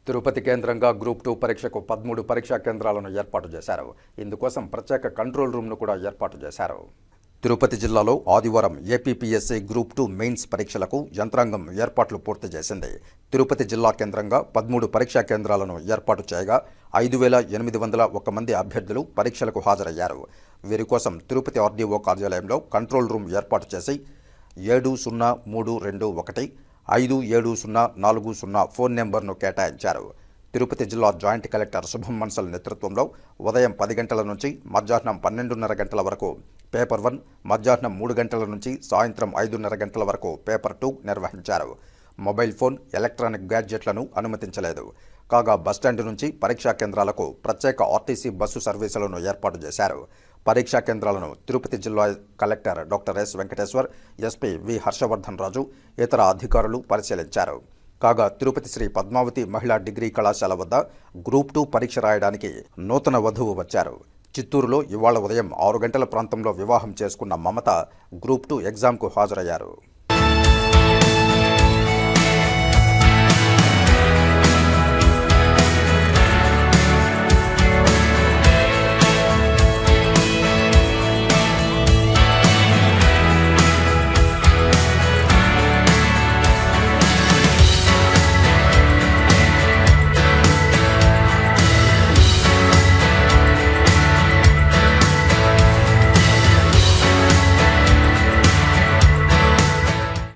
తిరుపతి కేంద్రంగా గ్రూప్ 2 పరీక్షకు 13 పరీక్షా కేంద్రాలను ఏర్పాటు చేశారు. ఇందుకోసం ప్రత్యేక కంట్రోల్ రూమ్ను కూడా ఏర్పాటు చేశారు. తిరుపతి జిల్లాలో ఆదివారం ఏపీపీఎస్సీ గ్రూప్ 2 మెయిన్స్ పరీక్షలకు యంత్రాంగం ఏర్పాట్లు పూర్తి చేసింది. తిరుపతి జిల్లా కేంద్రంగా 13 పరీక్షా కేంద్రాలను ఏర్పాటు చేయగా 5,801 మంది అభ్యర్థులు పరీక్షలకు హాజరయ్యారు. వీరి కోసం తిరుపతి ఆర్డీఓ కార్యాలయంలో కంట్రోల్ రూమ్ ఏర్పాటు చేసి 703221 570440 ఫోన్ నెంబర్ను కేటాయించారు. తిరుపతి జిల్లా జాయింట్ కలెక్టర్ శుభం మన్సల్ నేతృత్వంలో ఉదయం 10 గంటల నుంచి మధ్యాహ్నం 12:30 గంటల వరకు పేపర్ 1, మధ్యాహ్నం 3 గంటల నుంచి సాయంత్రం 5:30 గంటల వరకు పేపర్ 2 నిర్వహించారు. మొబైల్ ఫోన్, ఎలక్ట్రానిక్ గ్యాడ్జెట్లను అనుమతించలేదు. కాగా బస్టాండ్ నుంచి పరీక్షా కేంద్రాలకు ప్రత్యేక ఆర్టీసీ బస్సు సర్వీసులను ఏర్పాటు చేశారు. పరీక్షా కేంద్రాలను తిరుపతి జిల్లా collector doctor S Venkateshwar, SP V Harshavardhan Raju, ఇతర అధికారులు పరిశీలించారు. కాగా తిరుపతి శ్రీ పద్మావతి మహిళా డిగ్రీ కళాశాల వద్ద గ్రూప్ 2 పరీక్ష రాయడానికి నూతన వధువు వచ్చారు. చిత్తూరులో ఇవాళ ఉదయం 6 గంటల ప్రాంతంలో వివాహం చేసుకున్న మమత గ్రూప్ 2 ఎగ్జామ్కు హాజరయ్యారు.